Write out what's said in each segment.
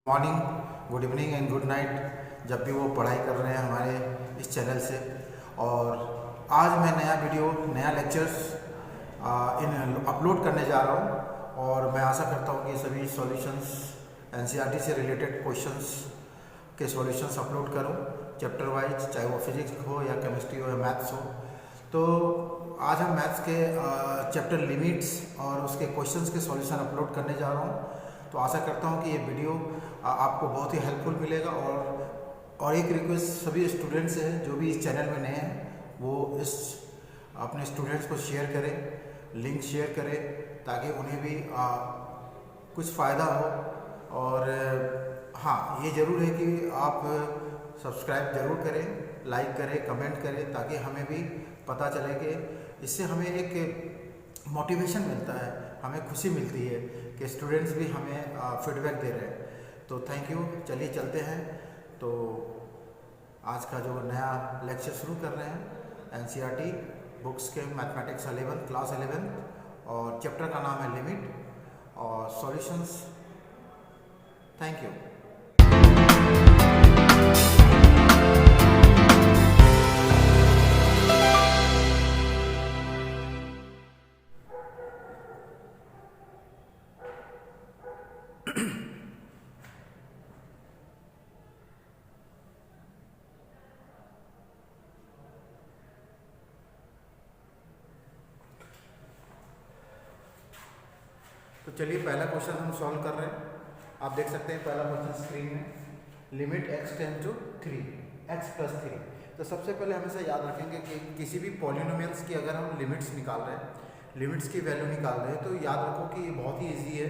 Morning, good evening and good night जब भी वो पढ़ाई कर रहे हैं हमारे इस चैनल से। और आज मैं नया लेक्चर्स अपलोड करने जा रहा हूँ और मैं आशा करता हूँ कि सभी सॉल्यूशंस एनसीईआरटी से रिलेटेड क्वेश्चंस के सॉल्यूशंस अपलोड करूँ चैप्टर वाइज, चाहे वो फिजिक्स हो या केमिस्ट्री हो या मैथ्स हो। तो आज हम मैथ्स के चैप्टर लिमिट्स और उसके क्वेश्चंस के सॉल्यूशन अपलोड करने जा रहा हूँ। तो आशा करता हूँ कि ये वीडियो आपको बहुत ही हेल्पफुल मिलेगा। और एक रिक्वेस्ट सभी स्टूडेंट्स से है जो भी इस चैनल में नए हैं वो इस अपने स्टूडेंट्स को शेयर करें, लिंक शेयर करें ताकि उन्हें भी कुछ फ़ायदा हो। और हाँ, ये ज़रूर है कि आप सब्सक्राइब ज़रूर करें, लाइक करें, कमेंट करें ताकि हमें भी पता चले कि इससे हमें एक मोटिवेशन मिलता है, हमें खुशी मिलती है कि स्टूडेंट्स भी हमें फीडबैक दे रहे हैं। तो थैंक यू। चलिए चलते हैं। तो आज का जो नया लेक्चर शुरू कर रहे हैं एनसीईआरटी बुक्स के मैथमेटिक्स 11 क्लास 11 और चैप्टर का नाम है लिमिट और सॉल्यूशंस। Thank you. तो चलिए पहला क्वेश्चन हम सॉल्व कर रहे हैं। आप देख सकते हैं पहला क्वेश्चन स्क्रीन में, limit x tend to 3 x plus 3। तो सबसे पहले हमेशा याद रखेंगे कि किसी भी पॉलिनोमियल्स की अगर हम लिमिट्स निकाल रहे हैं, लिमिट्स की वैल्यू निकाल रहे हैं, तो याद रखो कि ये बहुत ही ईजी है।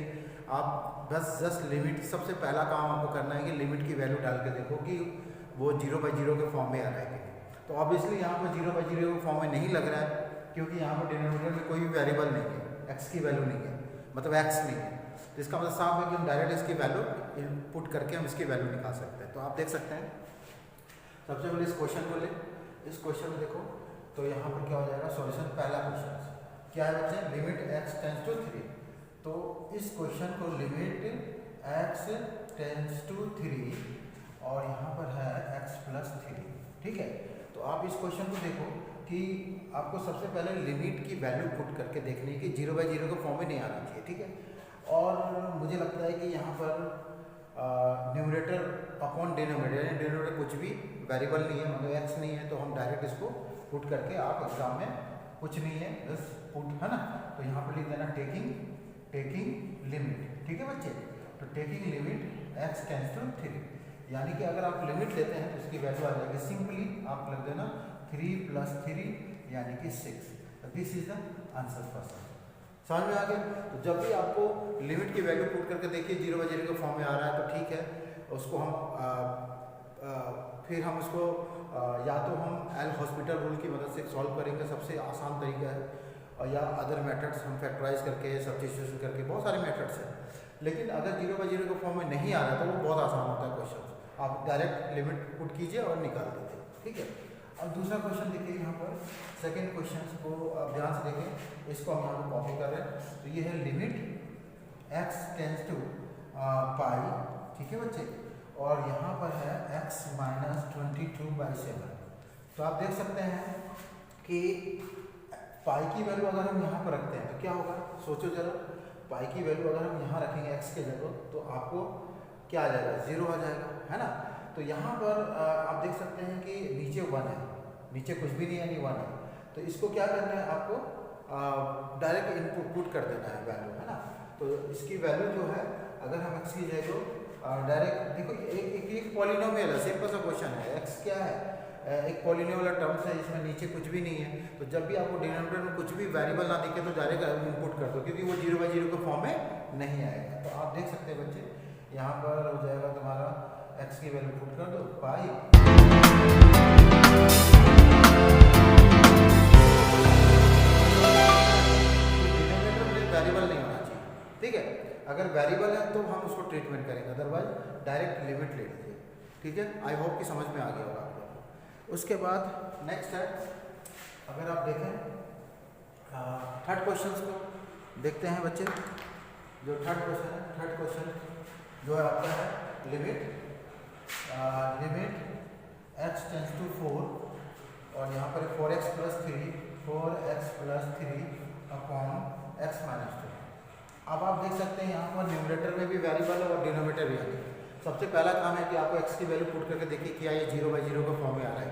आप बस जस्ट लिमिट, सबसे पहला काम आपको करना है कि लिमिट की वैल्यू डाल के देखो कि वो 0/0 के फॉर्म में आ रहा है। तो ऑब्वियसली यहाँ पर 0/0 के फॉर्म में नहीं लग रहा है क्योंकि यहाँ पर डिनोमिनेटर में कोई भी वेरिएबल नहीं है, x की वैल्यू नहीं है, मतलब x नहीं है। तो इसका मतलब साफ है कि हम डायरेक्ट इसकी वैल्यू इनपुट करके हम इसकी वैल्यू निकाल सकते हैं। तो आप देख सकते हैं सबसे पहले इस क्वेश्चन को ले, इस क्वेश्चन में देखो तो यहाँ पर क्या हो जाएगा सॉल्यूशन। पहला क्वेश्चन क्या है बच्चे, लिमिट x टेंड्स टू 3। तो इस क्वेश्चन को लिमिट x टेंड्स टू 3 और यहाँ पर है x प्लस 3, ठीक है। तो आप इस क्वेश्चन को देखो कि आपको सबसे पहले लिमिट की वैल्यू पुट करके देखनी है कि 0/0 के फॉर्म में नहीं आना चाहिए, ठीक है। और मुझे लगता है कि यहाँ पर न्यूमरेटर अपॉन डिनोमिनेटर, डिनोमिनेटर कुछ भी वेरिएबल नहीं है, मतलब x नहीं है, तो हम डायरेक्ट इसको पुट करके आप एग्जाम में कुछ नहीं है बस पुट, है ना। तो यहाँ पर लिख देना टेकिंग लिमिट, ठीक है बच्चे। तो taking limit x tends to 3, यानी कि अगर आप लिमिट लेते हैं तो इसकी वैल्यू आ जाएगी, सिंपली आप लग देना 3 + 3 यानी कि 6। This is the answer first. समझ में आ गया। तो जब भी आपको लिमिट की वैल्यू पुट करके देखिए 0/0 के फॉर्म में आ रहा है तो ठीक है, उसको हम फिर हम उसको या तो हम एल हॉस्पिटल रूल की मदद से सॉल्व करेंगे, सबसे आसान तरीका है, और या अदर मेथड्स हम फैक्टराइज करके, सब्स्टिट्यूशन करके, बहुत सारे मेथड्स हैं। लेकिन अगर 0/0 के फॉर्म में नहीं आ रहा है तो वो बहुत आसान होता है क्वेश्चन, आप डायरेक्ट लिमिट पुट कीजिए और निकाल दीजिए, ठीक है। अब दूसरा क्वेश्चन देखिए, यहाँ पर सेकेंड क्वेश्चन को आप ध्यान से देखें, इसको हम यहाँ पर कॉपी कर रहे हैं। तो ये है लिमिट x टेंड्स टू पाई, ठीक है बच्चे, और यहाँ पर है x - 22/7। तो आप देख सकते हैं कि पाई की वैल्यू अगर हम यहाँ पर रखते हैं तो क्या होगा, सोचो जरा। पाई की वैल्यू अगर हम यहाँ रखेंगे x के जगह तो आपको क्या आ जाएगा, 0 आ जाएगा, है ना। तो यहाँ पर आप देख सकते हैं कि नीचे 1 है, नीचे कुछ भी नहीं है, यानी 1 है। तो इसको क्या करना है, आपको डायरेक्ट इनपुट पुट कर देना है वैल्यू, है ना। तो इसकी वैल्यू जो है अगर हम x की जगह तो डायरेक्ट देखो, एक पॉलिनोमियल है, सिंपल सा क्वेश्चन है। x क्या है, एक पॉलिनोमियल टर्म्स है, इसमें नीचे कुछ भी नहीं है। तो जब भी आपको डिनोमिनेटर में कुछ भी वेरिएबल ना दिखे तो डायरेक्ट इनपुट कर दो, क्योंकि वो 0/0 के फॉर्म में नहीं आएगा। तो आप देख सकते हैं बच्चे, यहाँ पर हो जाएगा तुम्हारा x की वैल्यू पुट कर दो पाई, डिनोमिनेटर में वेरिएबल नहीं होना चाहिए, ठीक है। अगर वेरिएबल है तो हम उसको ट्रीटमेंट करेंगे, अदरवाइज डायरेक्ट लिमिट ले लीजिए, ठीक है। आई होप कि समझ में आ गया होगा आप लोगों को। उसके बाद नेक्स्ट है, अगर आप देखें थर्ड क्वेश्चन को देखते हैं बच्चे। जो थर्ड क्वेश्चन है, थर्ड क्वेश्चन जो है आपका है लिमिट x टेंस टू 4 और यहाँ पर 4x plus 3 upon x minus 2। अब आप देख सकते हैं यहाँ पर न्यूमरेटर में भी वेरिएबल है और डिनोमिनेटर भी है। सबसे पहला काम है कि आपको x की वैल्यू पुट करके देखिए क्या ये 0/0 का फॉर्म में आ रहा है।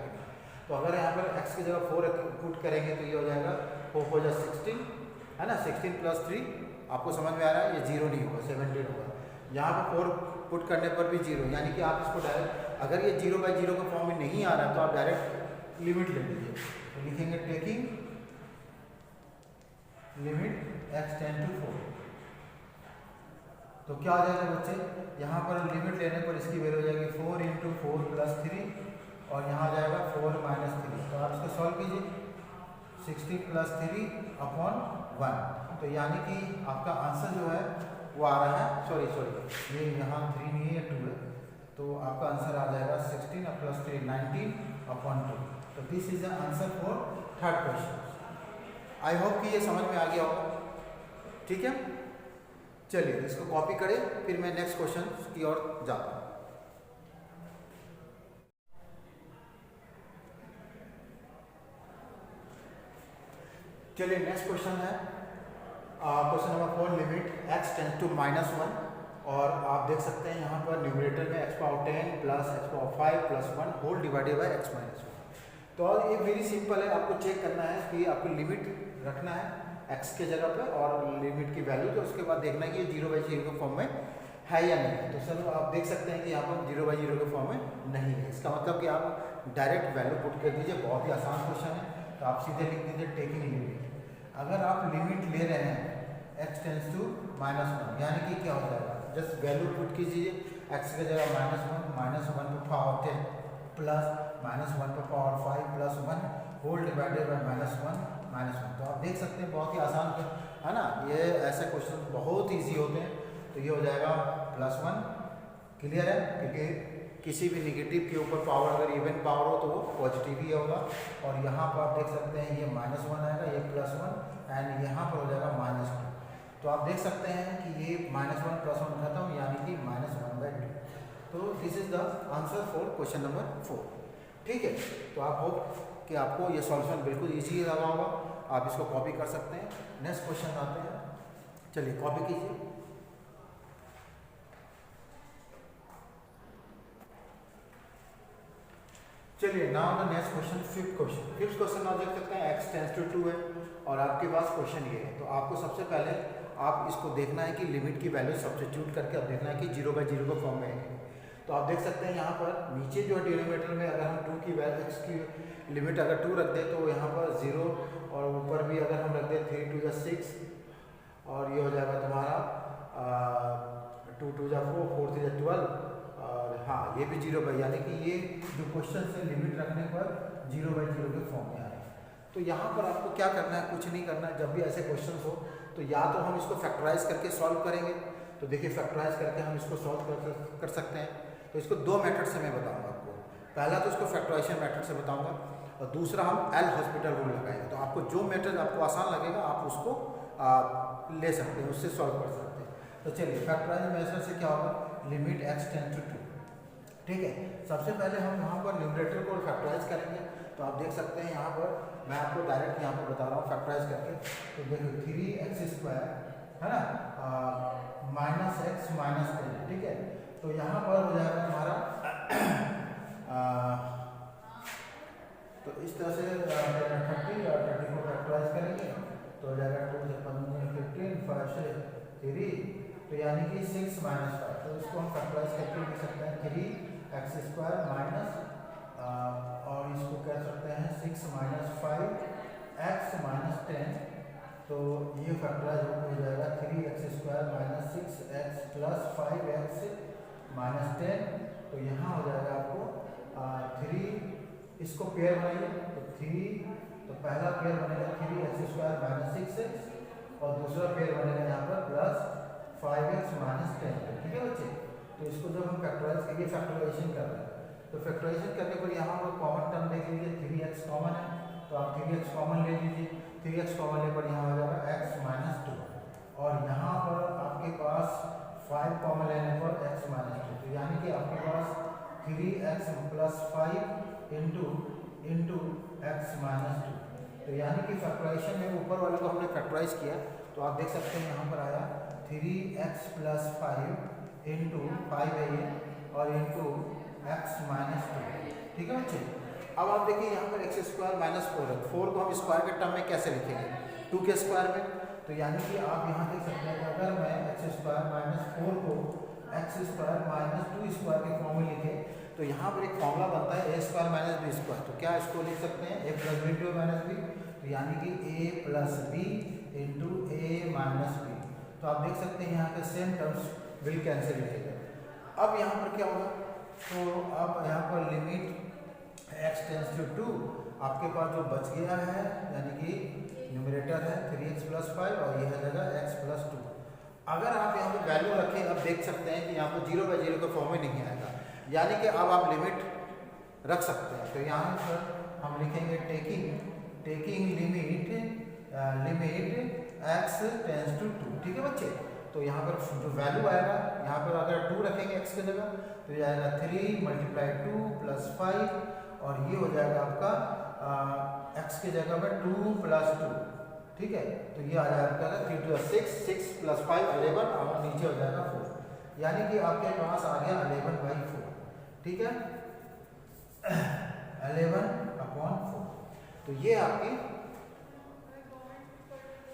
तो अगर यहाँ पर x की जगह 4 पुट करेंगे तो ये हो जाएगा 4 4 जा 16 है ना, 16 प्लस 3 आपको समझ में आ रहा है, ये 0 नहीं होगा 17 होगा। यहाँ पर 4 पुट करने पर भी 0, यानी कि आप इसको डायरेक्ट, अगर ये 0/0 का फॉर्म में नहीं आ रहा है तो आप डायरेक्ट लिमिट ले लीजिए। तो लिखेंगे taking limit x tend to 4। तो क्या आ जाएगा बच्चे, यहाँ पर लिमिट लेने पर इसकी वैल्यू हो जाएगी 4 × 4 + 3 और यहाँ आ जाएगा 4 - 3। तो आप इसको सॉल्व कीजिए, 16 + 3 अपॉन 1। तो यानी कि आपका आंसर जो है वो आ रहा है, सॉरी ये यहाँ 3 नहीं है 2 है, तो आपका आंसर आ जाएगा 16 + 3 19 अपॉन 2। तो this is the answer for third question. I hope कि ये समझ में आ गया होगा, ठीक है। चलिए इसको कॉपी करें, फिर मैं नेक्स्ट क्वेश्चन की ओर जाता हूँ। चलिए नेक्स्ट क्वेश्चन है question number 4, limit x tends to -1 और आप देख सकते हैं यहाँ पर न्यूमरेटर में x⁻10 + x⁻5 + 1 whole divided by x - 1। तो ये वेरी सिंपल है, आपको चेक करना है कि आपको लिमिट रखना है x के जगह पे और लिमिट की वैल्यू, तो उसके बाद देखना है कि ये 0/0 के फॉर्म में है या नहीं है। तो सर आप देख सकते हैं कि यहाँ पर 0/0 के फॉर्म में नहीं है, इसका मतलब कि आप डायरेक्ट वैल्यू पुट कर दीजिए। बहुत ही आसान क्वेश्चन है, तो आप सीधे लिख दीजिए टेकिंग लिमिट। अगर आप लिमिट ले रहे हैं x टेंस टू -1, यानी कि क्या हो जाएगा, जस्ट वैल्यू पुट कीजिए, x की जगह -1 पर पावर 10 प्लस -1 पर पावर 5 + 1 होल डिवाइडेड बाय -1। तो आप देख सकते हैं बहुत ही आसान है ना, ये ऐसे क्वेश्चन बहुत ईजी होते हैं। तो ये हो जाएगा +1, क्लियर है, क्योंकि किसी भी निगेटिव के ऊपर पावर अगर इवन पावर हो तो वो पॉजिटिव ही होगा। और यहाँ पर आप देख सकते हैं ये -1 आएगा, ये +1 एंड यहाँ पर हो जाएगा -2। तो आप देख सकते हैं कि ये -1 + 1 खत्म, यानी कि -1/2। तो this is the answer for question number 4, ठीक है। तो आप होप कि आपको ये सॉल्यूशन बिल्कुल ईजी लगा होगा, आप इसको कॉपी कर सकते हैं। नेक्स्ट क्वेश्चन आते हैं, चलिए कॉपी कीजिए। चलिए now the next question, fifth question आप देख सकते हैं x टेंस टू 2 है और आपके पास क्वेश्चन ये है। तो आपको सबसे पहले आप इसको देखना है कि लिमिट की वैल्यू सब्स्टिट्यूट करके अब देखना है कि 0/0 का फॉर्म में है। तो आप देख सकते हैं यहाँ पर नीचे जो डिनोमिनेटर में अगर हम 2 की वैल्यू x की लिमिट अगर 2 रख दें तो यहाँ पर 0, और ऊपर भी अगर हम रख दें 3 × 2 = 6 और ये हो जाएगा तुम्हारा 2 × 2 = 4 4 × 3 = 12 और हाँ ये भी 0/, यानी कि ये जो क्वेश्चन से लिमिट रखने पर 0/0 के फॉर्म में आ रहा है। तो यहाँ पर आपको क्या करना है, कुछ नहीं करना है। जब भी ऐसे क्वेश्चन हो तो या तो हम इसको फैक्टराइज करके सॉल्व करेंगे, तो देखिए फैक्टराइज करके हम इसको सॉल्व कर सकते हैं। तो इसको 2 मेथड से मैं बताऊँगा आपको। पहला तो इसको फैक्टराइजेशन मेथड से बताऊँगा और दूसरा हम एल हॉस्पिटल रूल लगाएंगे। तो आपको जो मेथड आपको आसान लगेगा आप उसको ले सकते हैं, उससे सॉल्व कर सकते हैं। तो चलिए फैक्टराइज मेथड से क्या होगा, लिमिट x टेंस टू 2, ठीक है। सबसे पहले हम यहाँ पर न्यूमरेटर को फैक्टराइज करेंगे। तो आप देख सकते हैं यहाँ पर मैं आपको डायरेक्ट यहाँ पर बता रहा हूँ फैक्टराइज करके। तो देखो 3x² है ना -x - 10, ठीक है। तो यहाँ पर हो जाएगा हमारा तो इस तरह से 30 और 30 को फैक्टराइज करेंगे तो हो जाएगा 2 से 15 5 से 3, तो यानी कि 6 - 5। तो इसको हम फैक्टराइज करके लिख सकते हैं 3x² माइनस और इसको कह सकते हैं 6 - 5x - 10। तो ये फैक्टराइज हो जाएगा 3x² - 6x + 5x - 10। तो यहाँ हो जाएगा आपको 3, इसको पेयर बनाइए तो 3, तो पहला पेयर बनेगा 3x² - 6x और दूसरा पेयर बनेगा यहाँ पर +5x - 10, ठीक है बच्चे। तो इसको जब हम फैक्टराइज करेंगे, फैक्टराइजेशन कर रहे हैं, तो फैक्टराइजेशन करने पर यहाँ पर कॉमन टर्म देख लीजिए, 3x कॉमन है तो आप 3x कॉमन ले लीजिए। 3x कॉमन लेने पर यहाँ हो जाएगा x - 2 और यहाँ पर आपके पास 5 कॉमन लेने पर x माइनस 2, तो यानी कि आपके पास 3x plus 5 into x minus 2। तो यानी कि फैक्टराइजेशन में ऊपर वाले को हमने फैक्टराइज किया, तो आप देख सकते हैं यहाँ पर आया 3x प्लस 5 इंटू 5 है ये, और इंटू एक्स माइनस 2। ठीक है बच्चे, अब आप देखिए यहाँ पर एक्स स्क्वायर माइनस 4 है, 4 को हम स्क्वायर के टर्म में कैसे लिखेंगे, 2 के स्क्वायर में। तो यानी कि आप यहाँ देख सकते हैं कि अगर मैं एक्स स्क्वायर माइनस 4 को एक्स स्क्वायर माइनस 2 स्क्वायर के फॉर्म में लिखे, तो यहाँ पर एक फॉर्मूला बनता है A square minus B square. तो क्या इसको लिख सकते हैं A plus B into minus B, तो यानी कि A plus B into A minus B. तो आप देख सकते हैं यहाँ के सेम टर्म्स विल कैंसिल रहेगा। अब यहाँ पर क्या होगा, तो अब यहाँ पर लिमिट x टेंस टू 2, आपके पास जो बच गया है यानी कि न्यूमरेटर है 3x प्लस 5 और ये है जगह x प्लस 2। अगर आप यहाँ पर वैल्यू रखें, अब देख सकते हैं कि यहाँ पर 0/0 का फॉर्म में नहीं आएगा, यानी कि अब आप लिमिट रख सकते हैं। तो यहाँ पर हम लिखेंगे taking limit x tends to 2। ठीक है बच्चे, तो यहाँ पर जो वैल्यू आएगा, यहाँ पर अगर 2 रखेंगे x की जगह, तो ये आएगा 3 × 2 + 5, और ये हो जाएगा आपका x की जगह में 2 + 2। ठीक है, तो ये आ जाएगा 3 × 6, 6 + 5 11, और नीचे हो जाएगा 4, यानी कि आपके पास आ गया 11/4। ठीक है, 11/4। तो ये आपकी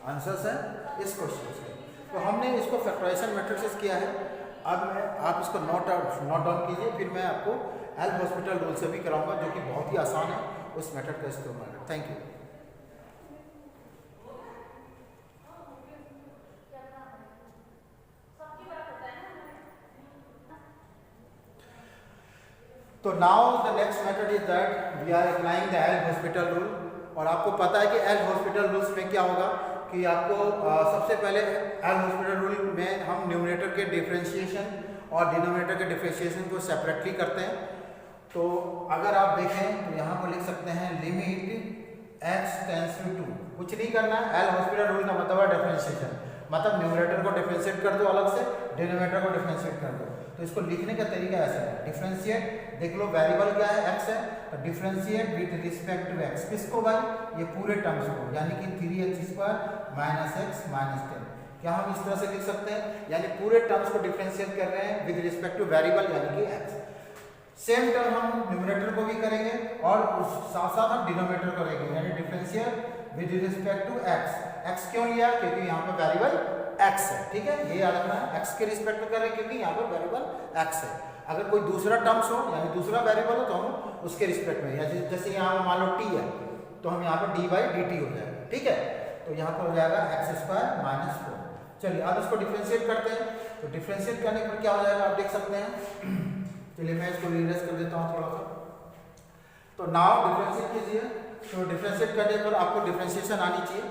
आंसर्स है इस क्वेश्चन के। तो हमने इसको फैक्टराइजेशन मेथड से किया है। अब आप इसको नोट डाउन कीजिए, फिर मैं आपको एल हॉस्पिटल रूल से भी कराऊंगा, जो कि बहुत ही आसान है, उस मेथड का इस्तेमाल है। Thank you. तो now the next method is that we are applying the L hospital rule. और आपको पता है कि एल हॉस्पिटल रूल्स में क्या होगा कि आपको सबसे पहले एल हॉस्पिटल रूल में हम न्यूमरेटर के डिफरेंशिएशन और डिनोमिनेटर के डिफरेंशिएशन को सेपरेटली करते हैं। तो अगर आप देखें तो यहाँ पर लिख सकते हैं लिमिट x टेंस टू 2। कुछ नहीं करना है, एल हॉस्पिटल रूल का मतलब है डिफरेंशिएशन, मतलब न्यूमरेटर को डिफरेंशिएट कर दो अलग से, डिनोमिनेटर को डिफरेंशिएट कर दो। तो इसको लिखने का तरीका ऐसा है, डिफरेंशिएट, देख लो वेरिएबल क्या है x है, तो differentiate with respect to x, किसको भाई, ये पूरे टर्म्स को, यानी कि 3x² - x - 10। क्या हम इस तरह से लिख सकते हैं, यानी पूरे टर्म्स को डिफरेंशिएट कर रहे हैं विद रिस्पेक्ट टू वेरिएबल यानी कि x। सेम टर्म हम न्यूमरेटर को भी करेंगे और उस साथ साथ हम डिनोमिनेटर करेंगे, यानी differentiate with respect to x। x क्यों लिया, क्योंकि यहाँ पर वेरिएबल x है। ठीक है, ये याद रखना है, x के रिस्पेक्ट में कर रहे हैं क्योंकि यहाँ पर वेरिएबल x है। अगर कोई दूसरा टर्म्स हो यानी दूसरा वेरिएबल हो तो हम उसके रिस्पेक्ट में, या जैसे यहाँ मान लो t है तो हम यहाँ पर d/dt हो जाएगा। ठीक है, तो यहाँ पर हो जाएगा x² - 4। चलिए अब इसको डिफरेंशिएट करते हैं। तो डिफरेंशिएट करने पर क्या हो जाएगा आप देख सकते हैं। चलिए मैं इसको रीअरेंज कर देता हूँ थोड़ा सा। तो नाउ डिफरेंशिएट कीजिए। तो डिफरेंशिएट करने पर आपको डिफरेंशिएशन आनी चाहिए।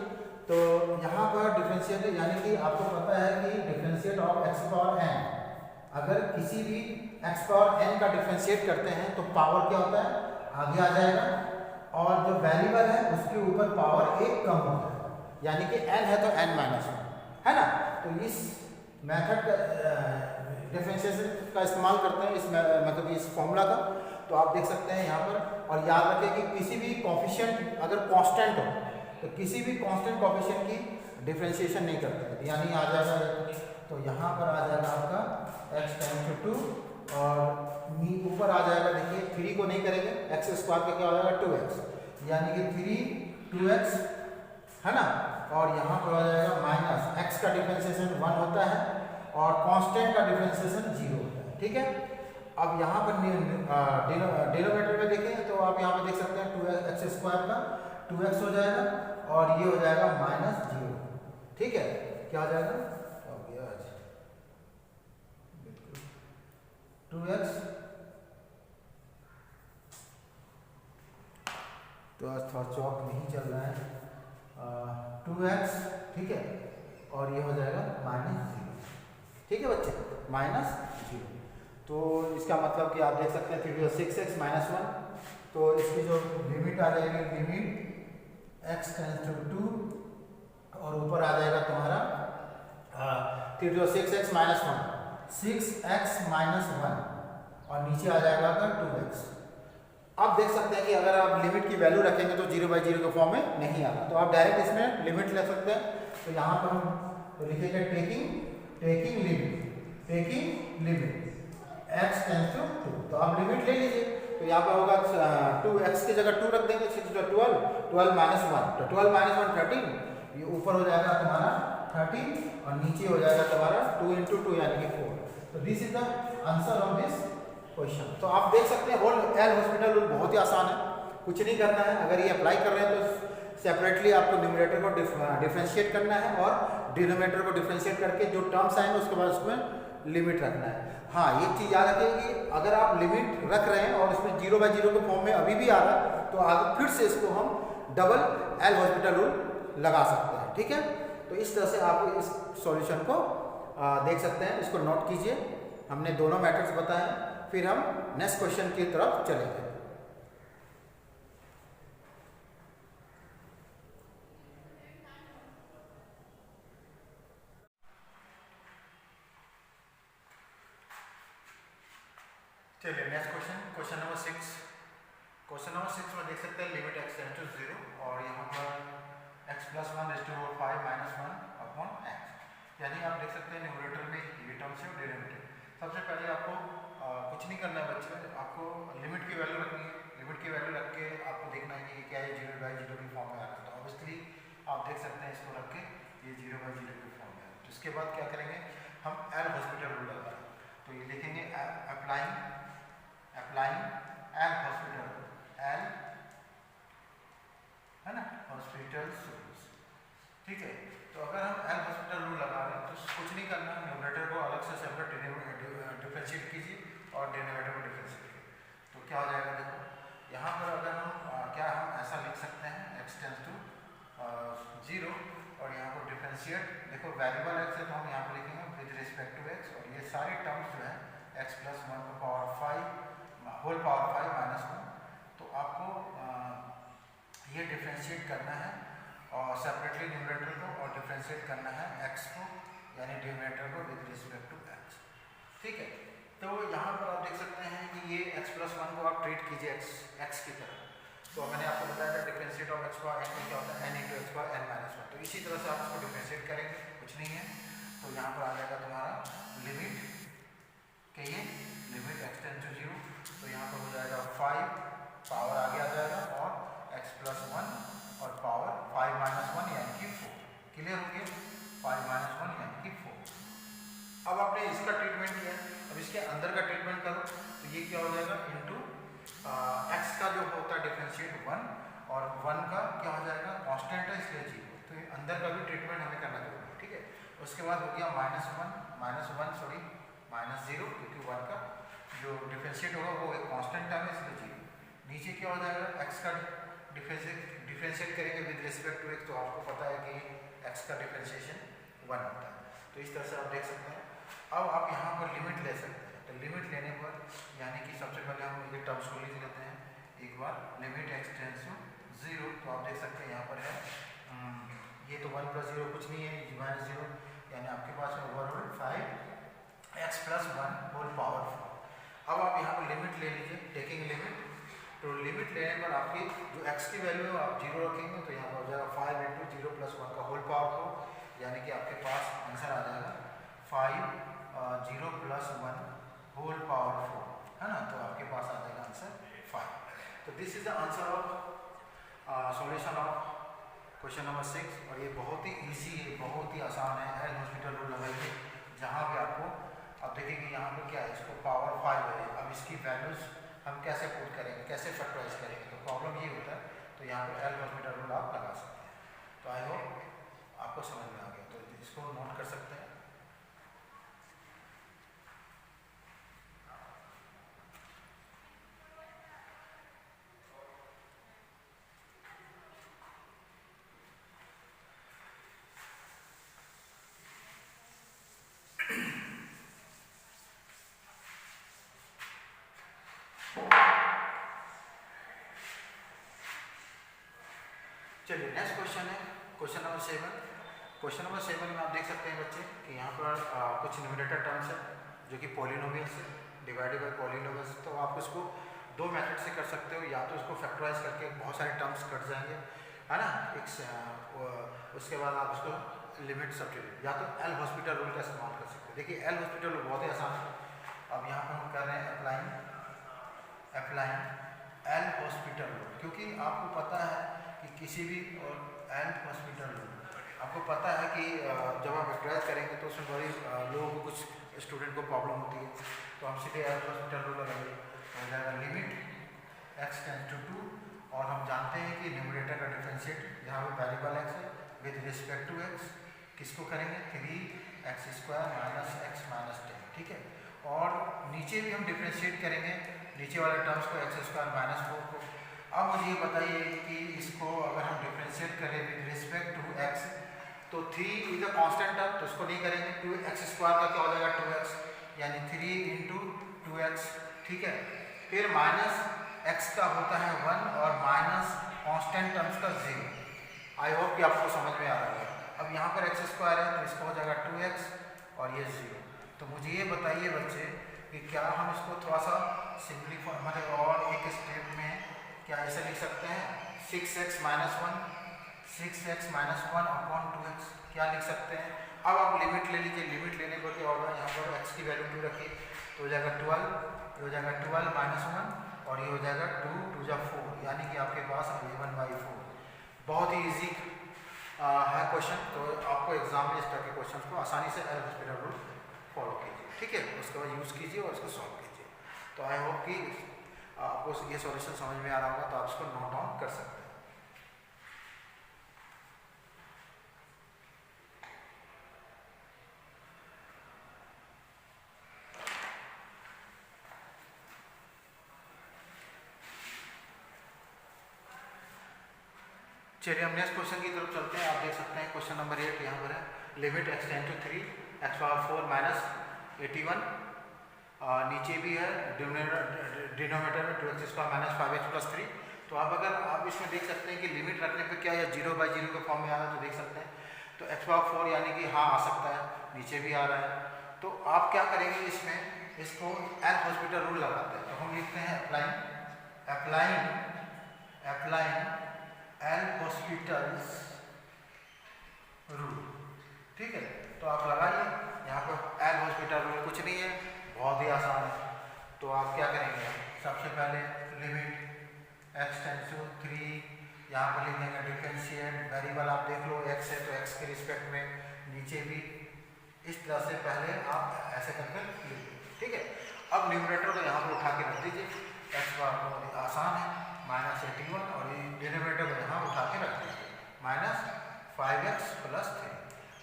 तो यहाँ पर डिफरेंशिएट यानी कि आपको पता है कि डिफरेंशिएट ऑफ x⁴n, अगर किसी भी x⁴n का डिफरेंशिएट करते हैं तो पावर क्या होता है, आगे आ जाएगा, और जो वेरिएबल है उसके ऊपर पावर 1 कम होता है, यानी कि n है तो n-1 है ना। तो इस मेथड का डिफरेंशिएशन का इस्तेमाल करते हैं, इस मतलब इस फॉर्मूला का। तो आप देख सकते हैं यहाँ पर, और याद रखें कि किसी भी कोफिशिएंट अगर कांस्टेंट हो तो किसी भी कांस्टेंट कोफिशिएंट की डिफरेंशिएशन नहीं करते हैं, यानी आ जाएगा, तो यहाँ पर आ जाएगा आपका x टेंस टू 2, और ऊपर आ जाएगा, देखिए 3 को नहीं करेंगे, x² का क्या हो जाएगा 2x, यानी कि 3 2x है ना, और यहाँ पर आ जाएगा माइनस x का डिफरेंशिएशन 1 होता है और कांस्टेंट का डिफरेंशिएशन 0 होता है। ठीक है, अब यहाँ पर डिनोमिनेटर में देखें तो आप यहाँ पर देख सकते हैं 2x² का 2x हो जाएगा, और ये हो जाएगा -0। ठीक है, क्या हो जाएगा, 2x, तो आज थोड़ा चौक नहीं चल रहा है, 2x, ठीक है, और ये हो जाएगा -0। ठीक है बच्चे, -0। तो इसका मतलब कि आप देख सकते हैं 3 × 6x - 1, तो इसकी जो लिमिट आ जाएगी, लिमिट x टेंस टू 2, और ऊपर आ जाएगा तुम्हारा 3 × 6x - 1, 6x माइनस 1 और नीचे आ जाएगा आपका 2x। आप देख सकते हैं कि अगर आप लिमिट की वैल्यू रखेंगे तो 0/0 के फॉर्म में नहीं आएगा, तो आप डायरेक्ट इसमें लिमिट ले सकते हैं। तो यहाँ पर हम लिखेंगे taking limit x tends to 2, तो आप लिमिट ले लीजिए। तो यहाँ पर होगा 2x की जगह 2 रख देंगे, 6 12 माइनस 1, तो 12 माइनस 1 13, ये ऊपर हो जाएगा तुम्हारा 13 और नीचे हो जाएगा तुम्हारा 2 × 2 यानी कि 4। तो this is the answer of this question. तो आप देख सकते हैं होल एल हॉस्पिटल रूल बहुत ही आसान है, कुछ नहीं करना है। अगर ये अप्लाई कर रहे हैं तो सेपरेटली आपको न्यूमरेटर को डिफरेंशिएट करना है और डिनोमिनेटर को डिफरेंशिएट करके जो टर्म्स आएंगे उसके बाद उसमें लिमिट रखना है। हाँ, एक चीज़ याद रखिए कि अगर आप लिमिट रख रहे हैं और इसमें 0/0 के फॉर्म में अभी भी आ रहा है तो आगे फिर से इसको हम डबल एल हॉस्पिटल रूल लगा सकते हैं, ठीक है। तो इस तरह से आप इस सॉल्यूशन को देख सकते हैं, इसको नोट कीजिए। हमने दोनों मैथड्स बताए, फिर हम नेक्स्ट क्वेश्चन की तरफ चलेंगे। चलिए next question number 6। Question number 6 में देख सकते हैं लिमिट x टेंड्स टू 0 और यहाँ पर x + 1 ⁵ -1/x, यानी आप देख सकते हैं न्यूमरेटर में ये टर्म्स है और डेरिवेटिव। सबसे पहले आपको कुछ नहीं करना है बच्चे, आपको लिमिट की वैल्यू रखनी है। लिमिट की वैल्यू रख के आपको देखना है कि क्या है 0/0 की फॉर्म में आ रहा है, तो ऑब्वियसली आप देख सकते हैं इसको रख के ये 0/0 की फॉर्म में है। तो इसके बाद क्या करेंगे, हम एल हॉस्पिटल रूल लगा रहे हैं, तो ये लिखेंगे अप्लाइंग एल हॉस्पिटल, एल है ना, हॉस्पिटल रूल्स, ठीक है। तो अगर हम एल हॉस्पिटल रूल लगा रहे हैं तो कुछ नहीं करना, न्यूमरेटर को अलग से सेपरेट डिफरेंशिएट कीजिए और डिनोमिनेटर को डिफरेंशिएट कीजिए। तो क्या हो जाएगा, देखो यहाँ पर अगर हम ऐसा लिख सकते हैं x टेंड्स टू 0 और यहाँ पर डिफरेंशिएट, देखो वेरिएबल x है तो हम यहाँ पर लिखेंगे विद रिस्पेक्ट टू x, और ये सारे टर्म्स जो है x + 1 होल पावर 5 -1, तो आपको ये डिफरेंशिएट करना है और सेपरेटली न्यूमरेटर को और डिफरेंशिएट करना है x को, यानी डिनोमिनेटर को विद रिस्पेक्ट टू x, ठीक है। तो यहाँ पर आप देख सकते हैं कि ये x + 1 को आप ट्रीट कीजिए x की तरह। तो मैंने आपको बताया था डिफरेंशिएट ऑफ x का n क्या होता है, n × x n - 1, तो इसी तरह से आप इसको डिफरेंशिएट करेंगे, कुछ नहीं है। तो यहाँ पर आ जाएगा तुम्हारा लिमिट x टेंड्स टू 0, तो यहाँ पर हो जाएगा 5 पावर आगे आ जाएगा और x + 1 और पावर 5 - 1 यानी कि 4, क्लियर हो गया, 5 - 1 यानी कि 4। अब आपने इसका ट्रीटमेंट किया, अब इसके अंदर का ट्रीटमेंट करो, तो ये क्या हो जाएगा इनटू x का जो होता है डिफरेंशिएट 1 और 1 का क्या हो जाएगा कांस्टेंट है इसलिए 0, तो ये अंदर का भी ट्रीटमेंट हमें करना जरूरी है, ठीक है। उसके बाद हो गया -0, क्योंकि 1 का जो डिफरेंशिएट होगा वो एक कांस्टेंट टर्म है इसलिए 0। नीचे क्या हो जाएगा, x का डिफरेंशिएट करेंगे विद रिस्पेक्ट टू x, तो आपको पता है कि x का डिफरेंशिएशन 1 होता है, तो इस तरह से आप देख सकते हैं। अब आप यहाँ पर लिमिट ले सकते हैं, तो लिमिट लेने पर यानी कि सबसे पहले हम ये टर्म्स को लिख लेते हैं एक बार, लिमिट x टेंड्स टू 0, तो आप देख सकते हैं यहाँ पर है ये तो 1 + 0 कुछ नहीं है, -0, यानी आपके पास है ओवरऑल 5x + 1 होल पावर 4। अब आप यहाँ पर लिमिट ले लीजिए, टेकिंग लिमिट, तो लिमिट लेने पर आपकी जो x की वैल्यू है आप 0 रखेंगे, तो यहाँ पर हो जाएगा 5 × 0 + 1 का होल पावर 4, यानी कि आपके पास आंसर आ जाएगा 5 0 + 1 होल पावर 4, है ना, तो आपके पास आ जाएगा आंसर 5। तो this is the answer of solution of question number 6, और ये बहुत ही इजी है, बहुत ही आसान है। एल हॉस्पिटल रूल लगाइए जहाँ भी आपको, अब देखिए कि यहाँ पर क्या है, इसको पावर 5 है, अब इसकी वैल्यूज हम कैसे पुट करेंगे, कैसे फैक्टराइज करेंगे, तो प्रॉब्लम ये होता है। तो यहाँ पर एल हॉस्पिटल रूल आप लगा सकते हैं। तो आई होप आपको समझ में आ गया, तो इसको नोट कर सकते हैं। चलिए नेक्स्ट क्वेश्चन है क्वेश्चन नंबर 7। क्वेश्चन नंबर 7 में आप देख सकते हैं बच्चे कि यहाँ पर कुछ न्यूमरेटर टर्म्स है, जो कि पॉलिनोमियल से डिवाइडेड बाय पॉलिनोमियल से। तो आप इसको दो मेथड से कर सकते हो, या तो इसको फैक्टराइज करके बहुत सारे टर्म्स कट जाएंगे, है ना, उसके बाद आप इसको लिमिट सब्स्टिट्यूट, या तो एल हॉस्पिटल रूल का इस्तेमाल कर सकते हैं। देखिए एल हॉस्पिटल रूल बहुत ही आसान है। अब यहाँ पर हम कर रहे हैं अप्लाइंग एल हॉस्पिटल रूल, क्योंकि आपको पता है कि किसी भी एल हॉस्पिटल रूल आपको पता है कि जब आप फैक्टराइज करेंगे तो उसमें बड़ी लोगों को, कुछ स्टूडेंट को प्रॉब्लम होती है। तो हम सीधे एल हॉस्पिटल रूल लगाएंगे, हो जाएगा लिमिट एक्स टेंड्स टू 2, और हम जानते हैं कि न्यूमरेटर का डिफरेंशिएट यहाँ पे वेरिएबल एक्स है विद रिस्पेक्ट टू एक्स, किसको करेंगे 3x² माइनस x माइनस 10, ठीक है। और नीचे भी हम डिफरेंशिएट करेंगे नीचे वाले टर्म्स को x² माइनस 4 को। अब मुझे ये बताइए कि इसको अगर हम डिफरेंशिएट करें विद रिस्पेक्ट टू x, तो 3 इज अ कांस्टेंट टर्म, तो इसको नहीं करेंगे। 2x² का क्या हो जाएगा 2x, यानी 3 × 2x, ठीक है। फिर माइनस x का होता है 1 और माइनस कांस्टेंट टर्म्स का 0। आई होप कि आपको समझ में आ रहा है। अब यहाँ पर x² है तो इसका हो जाएगा 2x और ये 0। तो मुझे ये बताइए बच्चे कि क्या हम इसको थोड़ा सा सिंपलीफाई, मतलब और एक स्टेप में क्या ऐसे लिख सकते हैं 6x माइनस 1 अपॉन 2x, क्या लिख सकते हैं। अब आप लिमिट ले लीजिए, लिमिट लेने पर क्या होगा, यहाँ पर x की वैल्यू 2 रखिए तो हो जाएगा 12, ये हो जाएगा 12 माइनस 1 और ये हो जाएगा 2 2 जा 4, यानी कि आपके पास 11/4। बहुत ही ईजी है क्वेश्चन। तो आपको एग्जाम में इस तरह के क्वेश्चन को आसानी से एल हॉस्पिटल रूल फॉलो कीजिए, ठीक है, उसके बाद यूज़ कीजिए और उसको सॉल्व कीजिए। तो आई होप कि आपको ये सॉल्यूशन समझ में आ रहा होगा, तो आप इसको नोट डाउन कर सकते हैं। चलिए हम नेक्स्ट क्वेश्चन की तरफ चलते हैं। आप देख सकते हैं क्वेश्चन नंबर 8 यहाँ पर है, limit x tend to 3 x⁴ minus 81, नीचे भी है डिनोमिनेटर में 2x² माइनस 5x + 3। तो आप इसमें देख सकते हैं कि लिमिट रखने पे क्या यह 0/0 के फॉर्म में आ रहा है, तो देख सकते हैं। तो x⁴ यानी कि हाँ आ सकता है, नीचे भी आ रहा है। तो आप क्या करेंगे, इसमें इसको एल हॉस्पिटल रूल लगाते हैं। तो हम लिखते हैं अप्लाइंग एल हॉस्पिटल्स रूल, ठीक है। तो आप लगाइए यहाँ पर एल हॉस्पिटल रूल, कुछ नहीं है, बहुत ही आसान है। तो आप क्या करेंगे, सबसे पहले लिमिट x टेंड्स टू 3, यहाँ पर लिख देंगे डिफरेंशिएट, वेरिएबल आप देख लो x है तो x के रिस्पेक्ट में, नीचे भी इस तरह से पहले आप ऐसे करके लिखिए, ठीक है। अब न्यूमरेटर को यहाँ पर उठा के रख दीजिए, x आसान है -81, और ये डिनोमिनेटर को यहाँ उठा के रख दीजिए -5x + 3।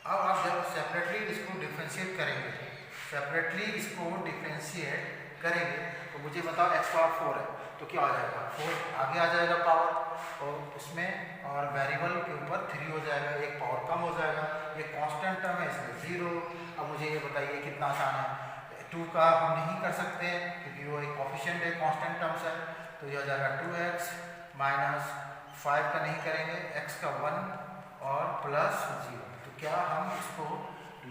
अब आप जब सेपरेटली इसको डिफरेंशिएट करेंगे तो मुझे बताओ x⁴ है तो क्या आ जाएगा, 4 आगे आ जाएगा पावर, और उसमें और वेरिएबल के ऊपर 3 हो जाएगा, एक पावर कम हो जाएगा, ये कांस्टेंट टर्म है इसलिए 0। अब मुझे ये बताइए कितना आसान है। 2 का हम नहीं कर सकते क्योंकि वो एक कोफिशिएंट है, कांस्टेंट टर्म्स है, तो ये हो जाएगा 2x माइनस 5 का नहीं करेंगे, x का 1 और प्लस 0। तो क्या हम इसको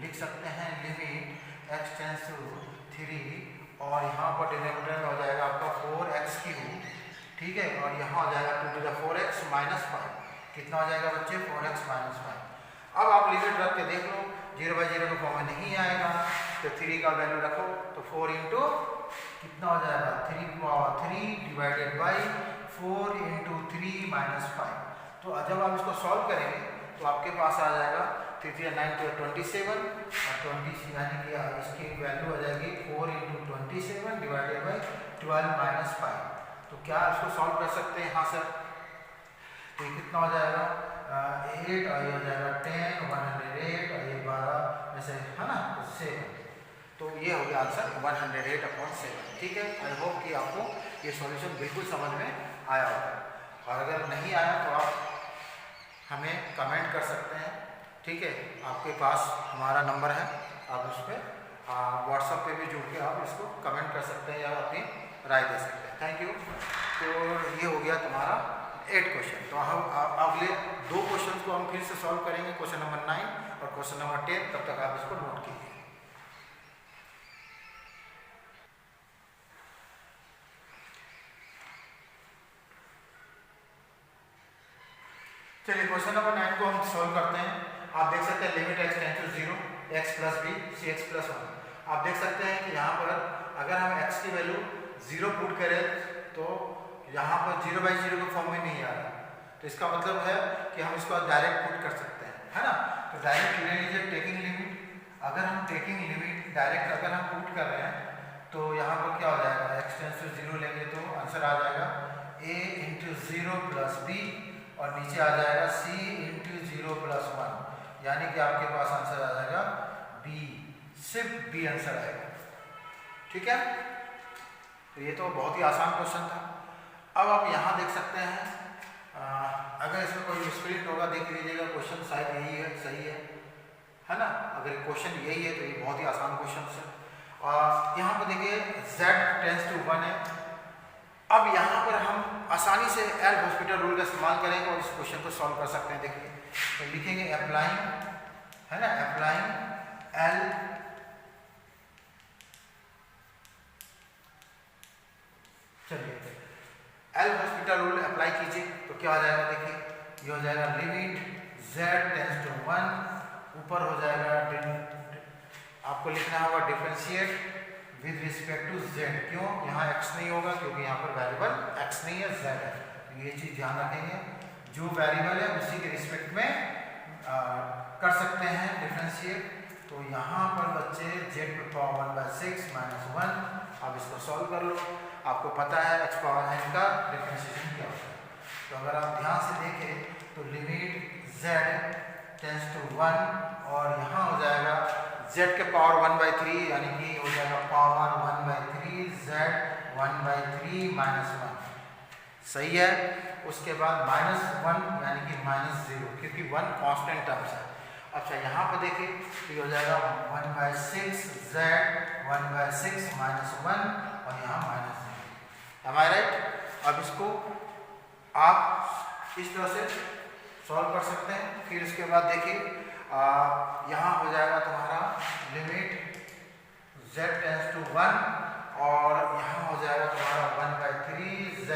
लिख सकते हैं लिमिट x टेंड्स टू 3, और यहाँ पर डिनोमिनेटर में हो जाएगा आपका 4x³, ठीक है, और यहाँ हो जाएगा 2⁴x - 5, कितना हो जाएगा बच्चे 4x - 5। अब आप लिमिट रख के देख लो, 0/0 के फॉर्म में नहीं आएगा, तो 3 का वैल्यू रखो, तो 4 × कितना हो जाएगा 3⁴ डिवाइडेड बाई 4 × 3 - 5। तो जब आप इसको सॉल्व करेंगे तो आपके पास आ जाएगा 3 × 9 = 27, और 20 यानी कि इसकी वैल्यू आ जाएगी 4 × 27 डिवाइडेड बाई 12 - 5। तो क्या इसको सॉल्व कर सकते हैं, हाँ सर। तो ये कितना हो जाएगा 8, और ये हो जाएगा 10, 108, और ये 12 ऐसे है ना, तो 7। तो ये हो गया आंसर 108/7, ठीक है। आई होप कि आपको ये सॉल्यूशन बिल्कुल समझ में आया होगा, और अगर नहीं आया तो आप हमें कमेंट कर सकते हैं, ठीक है। आपके पास हमारा नंबर है, आप उस पर व्हाट्सएप पे भी जुड़ के आप इसको कमेंट कर सकते हैं या अपनी राय दे सकते हैं। Thank you. तो ये हो गया तुम्हारा 8 क्वेश्चन। तो हम अगले 2 क्वेश्चन को हम फिर से सॉल्व करेंगे, क्वेश्चन नंबर 9 और क्वेश्चन नंबर 10। तब तक आप इसको नोट कीजिए। चलिए क्वेश्चन नंबर 9 को हम सॉल्व करते हैं। आप देख सकते हैं limit x tend to 0 x plus B C X plus 1। आप देख सकते हैं कि यहाँ पर अगर हम x की वैल्यू 0 पुट करें तो यहाँ पर 0/0 के फॉर्म में नहीं आ रहा, तो इसका मतलब है कि हम इसको डायरेक्ट पुट कर सकते हैं, है ना। तो डायरेक्ट ले लीजिए टेकिंग लिमिट। अगर हम टेकिंग लिमिट डायरेक्ट अगर हम पुट कर रहे हैं तो यहाँ पर क्या हो जाएगा, x टेंड्स टू 0 लेंगे तो आंसर आ जाएगा a इंटू 0 प्लस बी और नीचे आ जाएगा c इंटू 0 प्लस 1, यानी कि आपके पास आंसर आ जाएगा b, सिर्फ b आंसर आएगा। ठीक है, तो ये तो बहुत ही आसान क्वेश्चन था। अब आप यहाँ देख सकते हैं, अगर इसमें कोई मिसप्रिंट होगा देख लीजिएगा, क्वेश्चन शायद यही है, सही है ना। अगर क्वेश्चन यही है तो ये बहुत ही आसान क्वेश्चन है। यहाँ पर देखिए z टेंड्स टू 1 है। अब यहाँ पर हम आसानी से एल हॉस्पिटल रूल का इस्तेमाल करेंगे और इस क्वेश्चन को सॉल्व कर सकते हैं। देखिए तो लिखेंगे अप्लाइंग, है ना, अप्लाइंग एल चलिए एल हॉस्पिटल रूल अप्लाई कीजिए तो क्या हो जाएगा, देखिए ये हो जाएगा लिमिट z टेंड्स टू 1, ऊपर हो जाएगा आपको लिखना होगा differentiate with respect to z। क्यों यहाँ x नहीं होगा, क्योंकि यहाँ पर वेरिएबल x नहीं है, z है। तो ये चीज़ ध्यान रखेंगे, जो वेरिएबल है उसी के रिस्पेक्ट में कर सकते हैं डिफरेंशिएट। तो यहाँ पर बच्चे z पे पावर 1/6 माइनस 1, अब इसको सॉल्व कर लो। आपको पता है x पावर n का डिफरेंशिएशन क्या होता है। तो अगर आप ध्यान से देखें तो लिमिट z टेंड्स टू 1 और यहाँ हो जाएगा z के पावर 1/3, यानी कि हो जाएगा पावर 1/3 z 1/3 माइनस 1, सही है। उसके बाद -1 यानी कि -0, क्योंकि 1 कांस्टेंट टर्म्स है। अच्छा यहाँ पर देखिए तो ये हो जाएगा 1/6 z 1/6 माइनस 1 और यहाँ -0। एम आई राइट। अब इसको आप इस तरह से सॉल्व कर सकते हैं। फिर उसके बाद देखिए यहाँ हो जाएगा तुम्हारा लिमिट z टेंड्स टू 1 और यहाँ हो जाएगा तुम्हारा 1/3 z।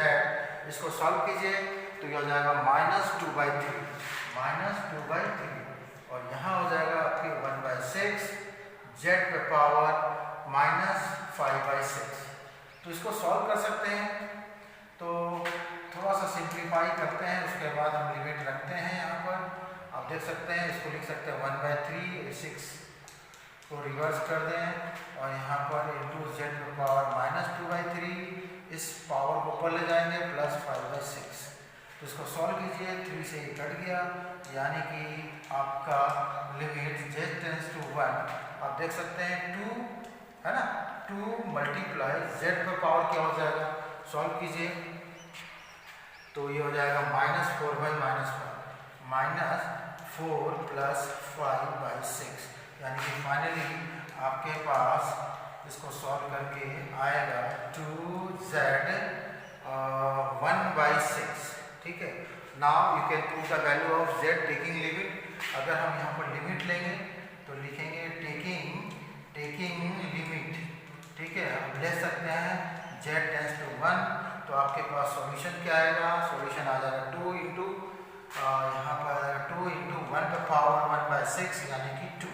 इसको सॉल्व कीजिए तो ये हो जाएगा -2/3 और यहाँ हो जाएगा आपकी 1/6 z पे पावर -5/6। तो इसको सॉल्व कर सकते हैं। तो थोड़ा सा सिंप्लीफाई करते हैं, उसके बाद हम लिमिट रखते हैं। यहाँ पर आप देख सकते हैं, इसको लिख सकते हैं 1/3, 6 को रिवर्स कर दें और यहाँ पर इंटू z पे पावर -2/3, इस पावर को ऊपर ले जाएंगे +5/6। तो इसको सॉल्व कीजिए, 3 से ये कट गया, यानी कि आपका लिमिट z टेंड्स टू 1 आप देख सकते हैं 2, है ना, 2 मल्टीप्लाई z पे पावर क्या हो जाएगा, सॉल्व कीजिए तो ये हो जाएगा -4/-1 -4 + 5/6, यानी कि फाइनली आपके पास इसको सॉल्व करके आएगा 2z 1/6। ठीक है, now you can put the value of z taking limit. अगर हम यहाँ पर लिमिट लेंगे तो लिखेंगे टेकिंग लिमिट। ठीक है, हम ले सकते हैं z टेंड्स टू 1, तो आपके पास सॉल्यूशन क्या आएगा, सॉल्यूशन आ जाएगा 2 इंटू यहाँ पर 2 इंटू 1 पे पावर 1/6 यानी कि 2।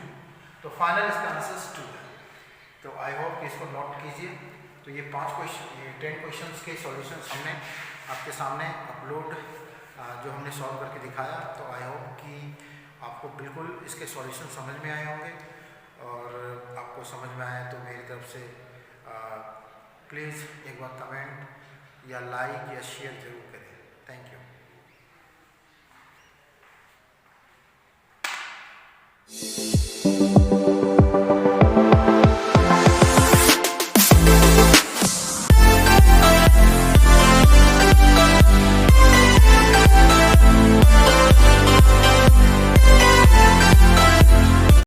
तो फाइनल इसका आंसर 2 है। तो आई होप कि इसको नोट कीजिए। तो ये 10 क्वेश्चंस के सॉल्यूशंस हमने आपके सामने अपलोड जो हमने सॉल्व करके दिखाया। तो आई होप कि आपको बिल्कुल इसके सॉल्यूशन समझ में आए होंगे, और आपको समझ में आए तो मेरी तरफ से प्लीज़ एक बार कमेंट या लाइक या शेयर ज़रूर करें। Thank you.